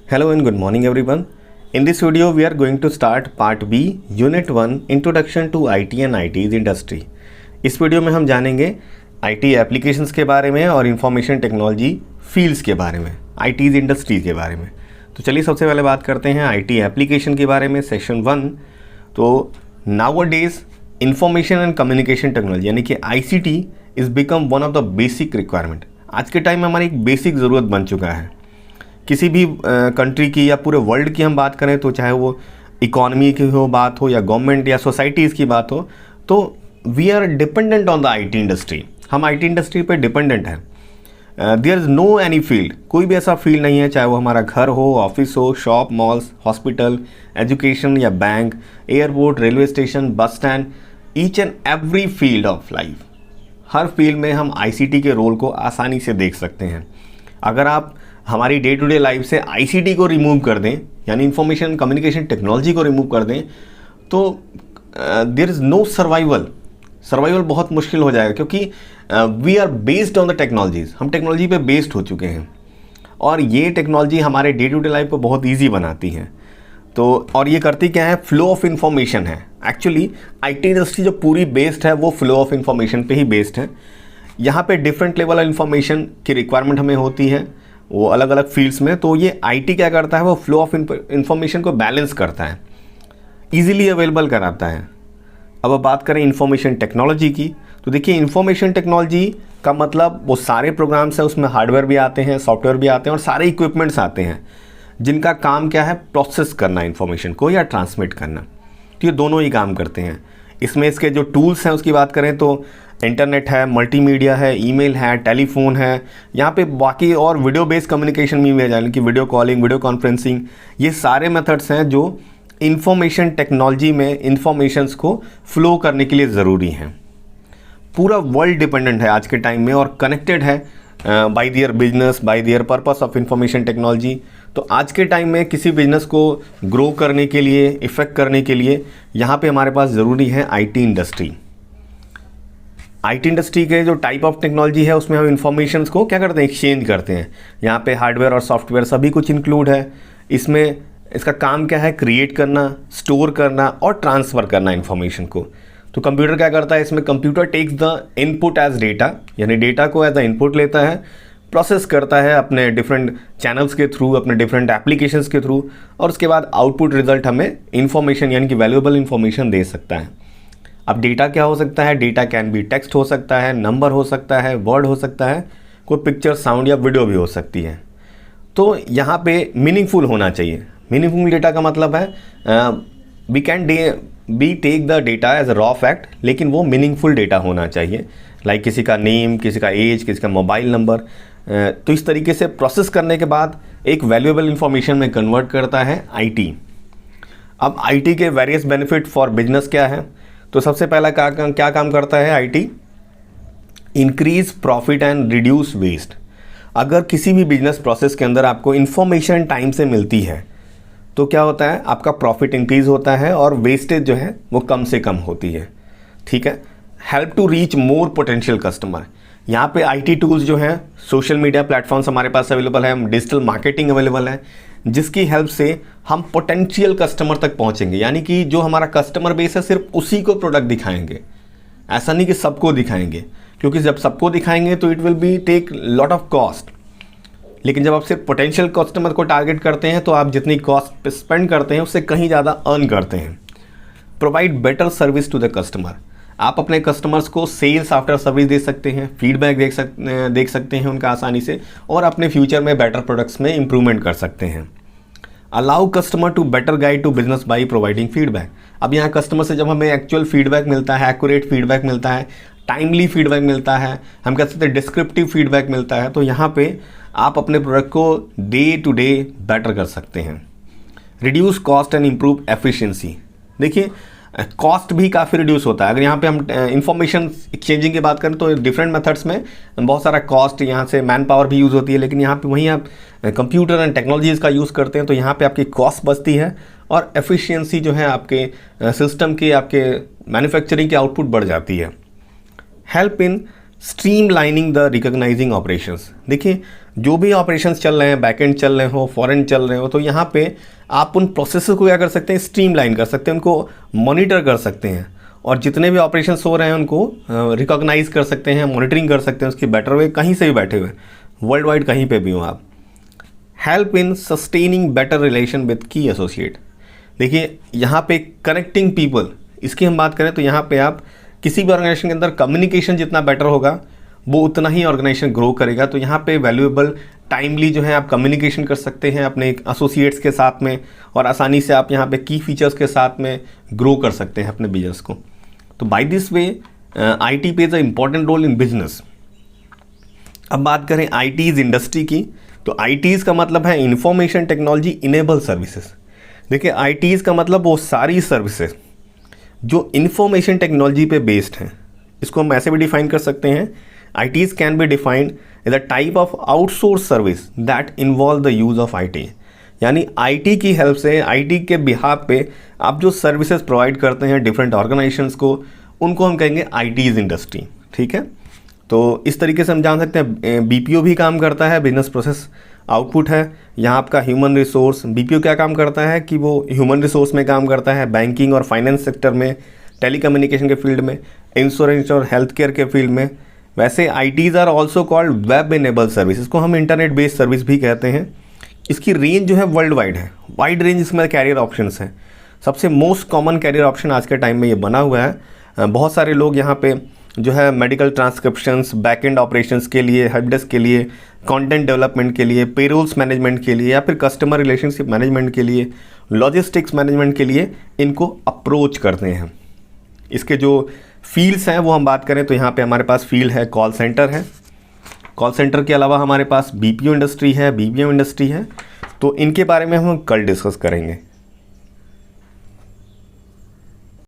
Hello and good morning everyone. In this video we are going to start part B Unit 1 Introduction to IT and IT's Industry. इस video में हम जानेंगे IT applications के बारे में और information technology fields के बारे में, IT's इंडस्ट्री के बारे में। तो चलिए सबसे पहले बात करते हैं IT एप्लीकेशन के बारे में, सेक्शन 1। तो nowadays information and communication technology यानी कि ICT is become one of the basic requirement. आज के टाइम में हमारी एक बेसिक ज़रूरत बन चुका है। किसी भी कंट्री की या पूरे वर्ल्ड की हम बात करें तो चाहे वो इकोनॉमी की हो बात हो या गवर्नमेंट या सोसाइटीज़ की बात हो, तो we are dependent on the IT industry. हम IT इंडस्ट्री पे डिपेंडेंट हैं। There is no any field, कोई भी ऐसा फील्ड नहीं है, चाहे वो हमारा घर हो, ऑफिस हो, शॉप, मॉल्स, हॉस्पिटल, एजुकेशन या bank, airport, railway station, bus stand, each and every field of life, her field में हम ICT के रोल को आसानी से देख सकते हैं। अगर आप हमारी डे टू डे लाइफ से ICT को रिमूव कर दें, यानी इंफॉर्मेशन कम्युनिकेशन टेक्नोलॉजी को रिमूव कर दें, तो देयर इज़ नो सर्वाइवल बहुत मुश्किल हो जाएगा, क्योंकि we are based on the technologies. हम टेक्नोलॉजी पे बेस्ड हो चुके हैं और ये टेक्नोलॉजी हमारे डे टू डे लाइफ को बहुत ईजी बनाती है। तो और ये करती क्या है, फ्लो ऑफ इंफॉर्मेशन है। एक्चुअली IT इंडस्ट्री जो पूरी बेस्ड है वो फ्लो ऑफ इंफॉर्मेशन पे ही बेस्ड है। यहाँ पे डिफरेंट लेवल ऑफ इंफॉर्मेशन की रिक्वायरमेंट हमें होती है, वो अलग अलग फील्ड्स में। तो ये IT क्या करता है, वो फ्लो ऑफ इंफॉर्मेशन को बैलेंस करता है, इजीली अवेलेबल कराता है। अब बात करें इंफॉर्मेशन टेक्नोलॉजी की, तो देखिए इंफॉर्मेशन टेक्नोलॉजी का मतलब वो सारे प्रोग्राम्स हैं, उसमें हार्डवेयर भी आते हैं, सॉफ्टवेयर भी आते हैं और सारे इक्विपमेंट्स आते हैं जिनका काम क्या है, प्रोसेस करना इंफॉर्मेशन को या ट्रांसमिट करना। तो ये दोनों ही काम करते हैं। इसमें इसके जो टूल्स हैं उसकी बात करें तो इंटरनेट है, मल्टीमीडिया है, ईमेल है, टेलीफोन है, यहाँ पे बाकी और वीडियो बेस्ड कम्युनिकेशन भी यानी कि वीडियो कॉलिंग, वीडियो कॉन्फ्रेंसिंग, ये सारे मेथड्स हैं जो इंफॉर्मेशन टेक्नोलॉजी में इंफॉर्मेशंस को फ्लो करने के लिए ज़रूरी हैं। पूरा वर्ल्ड डिपेंडेंट है आज के टाइम में और कनेक्टेड है bye their business, bye there purpose of information technology. तो आज के टाइम में किसी बिजनेस को ग्रो करने के लिए, इफेक्ट करने के लिए यहाँ पे हमारे पास ज़रूरी है IT इंडस्ट्री। IT इंडस्ट्री के जो टाइप ऑफ टेक्नोलॉजी है उसमें हम इंफॉर्मेशंस को क्या करते हैं, एक्सचेंज करते हैं। यहाँ पे हार्डवेयर और सॉफ्टवेयर सभी कुछ इंक्लूड है। इसमें इसका काम क्या है, क्रिएट करना, स्टोर करना और ट्रांसफ़र करना इंफॉर्मेशन को। तो कंप्यूटर क्या करता है, इसमें computer takes the input as data, यानी डेटा को एज अ इनपुट लेता है, प्रोसेस करता है अपने डिफरेंट चैनल्स के थ्रू, अपने डिफरेंट एप्लीकेशंस के थ्रू, और उसके बाद आउटपुट रिजल्ट हमें इंफॉर्मेशन यानी कि वैल्यूएबल इंफॉर्मेशन दे सकता है। अब डेटा क्या हो सकता है, डेटा कैन बी टेक्स्ट हो सकता है, नंबर हो सकता है, वर्ड हो सकता है, कोई पिक्चर, साउंड या वीडियो भी हो सकती है। तो यहाँ पे मीनिंगफुल होना चाहिए। मीनिंगफुल डेटा का मतलब है we can be take the data as a raw fact, लेकिन वो मीनिंगफुल डेटा होना चाहिए। लाइक किसी का नेम, किसी का एज, किसी का मोबाइल नंबर। तो इस तरीके से प्रोसेस करने के बाद एक वैल्यूएबल इंफॉर्मेशन में कन्वर्ट करता है IT। अब IT के वेरियस बेनिफिट फॉर बिजनेस क्या है, तो सबसे पहला क्या काम करता है IT, increase profit and reduce waste. अगर किसी भी बिजनेस प्रोसेस के अंदर आपको इंफॉर्मेशन टाइम से मिलती है तो क्या होता है, आपका प्रॉफिट इंक्रीज होता है और वेस्टेज जो है वो कम से कम होती है। ठीक है। Help to reach more potential customer. यहाँ पे IT टूल्स जो हैं, सोशल मीडिया प्लेटफॉर्म्स हमारे पास अवेलेबल है, डिजिटल मार्केटिंग अवेलेबल है, जिसकी हेल्प से हम पोटेंशियल कस्टमर तक पहुँचेंगे। यानी कि जो हमारा कस्टमर बेस है सिर्फ उसी को प्रोडक्ट दिखाएंगे, ऐसा नहीं कि सबको दिखाएंगे, क्योंकि जब सबको दिखाएंगे तो it will be take lot of cost. लेकिन जब आप सिर्फ पोटेंशियल कस्टमर को टारगेट करते हैं तो आप जितनी कॉस्ट स्पेंड करते हैं उससे कहीं ज़्यादा अर्न करते हैं। Provide better service to the customer. आप अपने कस्टमर्स को सेल्स आफ्टर सर्विस दे सकते हैं, फीडबैक देख सकते हैं उनका आसानी से, और अपने फ्यूचर में बेटर प्रोडक्ट्स में इंप्रूवमेंट कर सकते हैं। Allow customer to better guide to business by providing feedback. अब यहाँ कस्टमर से जब हमें एक्चुअल फीडबैक मिलता है, एक्यूरेट फीडबैक मिलता है, टाइमली फीडबैक मिलता है, हम कह सकते हैं डिस्क्रिप्टिव फीडबैक मिलता है, तो यहाँ पे आप अपने प्रोडक्ट को डे टू डे बेटर कर सकते हैं। Reduce cost and improve efficiency. देखिए कॉस्ट भी काफ़ी रिड्यूस होता है। अगर यहाँ पे हम इंफॉर्मेशन एक्सचेंजिंग की बात करें तो डिफरेंट मेथड्स में बहुत सारा कॉस्ट, यहाँ से मैन पावर भी यूज़ होती है, लेकिन यहाँ पे वहीं आप कंप्यूटर एंड टेक्नोलॉजीज़ का यूज़ करते हैं तो यहाँ पे आपकी कॉस्ट बचती है और एफिशिएंसी जो है आपके सिस्टम की, आपके मैन्युफैक्चरिंग की आउटपुट बढ़ जाती है। Help in streamlining the recognising operations. देखिए जो भी ऑपरेशंस चल रहे हैं, बैकएंड चल रहे हो, फॉरेन चल रहे हो, तो यहाँ पे आप उन प्रोसेसेस को क्या कर सकते हैं, स्ट्रीमलाइन कर सकते हैं, उनको मॉनिटर कर सकते हैं, और जितने भी ऑपरेशंस हो रहे हैं उनको रिकॉग्नाइज कर सकते हैं, मॉनिटरिंग कर सकते हैं उसकी बेटर वे, कहीं से भी बैठे हुए, वर्ल्ड वाइड कहीं पे भी हो आप। Help in sustaining better relation with की एसोसिएट। देखिए यहाँ पे कनेक्टिंग पीपल, इसकी हम बात करें तो यहाँ पे आप किसी भी ऑर्गेनाइजेशन के अंदर कम्युनिकेशन जितना बेटर होगा वो उतना ही ऑर्गेनाइजेशन ग्रो करेगा। तो यहाँ पे वैल्यूएबल टाइमली जो है आप कम्युनिकेशन कर सकते हैं अपने एसोसिएट्स के साथ में, और आसानी से आप यहाँ पे की फीचर्स के साथ में ग्रो कर सकते हैं अपने बिजनेस को। तो by this way IT plays a important role in business. अब बात करें IT's इंडस्ट्री की, तो IT's का मतलब है इंफॉर्मेशन टेक्नोलॉजी इनेबल सर्विसेज। देखिए IT's का मतलब वो सारी सर्विसेज जो इंफॉर्मेशन टेक्नोलॉजी पे बेस्ड हैं। इसको हम ऐसे भी डिफाइन कर सकते हैं, IT's can be defined as a type of outsource service that involve the use of IT। यानी IT की हेल्प से, IT के बिहाफ पे आप जो सर्विसेज प्रोवाइड करते हैं डिफरेंट ऑर्गेनाइजेशंस को, उनको हम कहेंगे IT's इंडस्ट्री। ठीक है, तो इस तरीके से हम जान सकते हैं BPO भी काम करता है, बिजनेस प्रोसेस आउटपुट है। यहाँ आपका ह्यूमन रिसोर्स, BPO क्या काम करता है कि वो ह्यूमन रिसोर्स में काम करता है, बैंकिंग और फाइनेंस सेक्टर में, टेलीकम्युनिकेशन के फील्ड में, इंश्योरेंस और हेल्थ केयर के फील्ड में। वैसे IT's are also called web enable service, इसको हम इंटरनेट बेस्ड सर्विस भी कहते हैं। इसकी रेंज जो है वर्ल्ड वाइड है, वाइड रेंज इसमें कैरियर ऑप्शंस हैं। सबसे मोस्ट कॉमन कैरियर ऑप्शन आज के टाइम में ये बना हुआ है। बहुत सारे लोग यहाँ पे जो है मेडिकल ट्रांसक्रिप्शंस, बैकएंड ऑपरेशंस के लिए, हेल्प डेस्क के लिए, कंटेंट डेवलपमेंट के लिए, पेरोल्स मैनेजमेंट के लिए, या फिर कस्टमर रिलेशनशिप मैनेजमेंट के लिए, लॉजिस्टिक्स मैनेजमेंट के लिए इनको अप्रोच करते हैं। इसके जो फील्ड्स हैं वो हम बात करें तो यहाँ पे हमारे पास फील्ड है, कॉल सेंटर है। कॉल सेंटर के अलावा हमारे पास BPO इंडस्ट्री है, BPM इंडस्ट्री है। तो इनके बारे में हम कल डिस्कस करेंगे।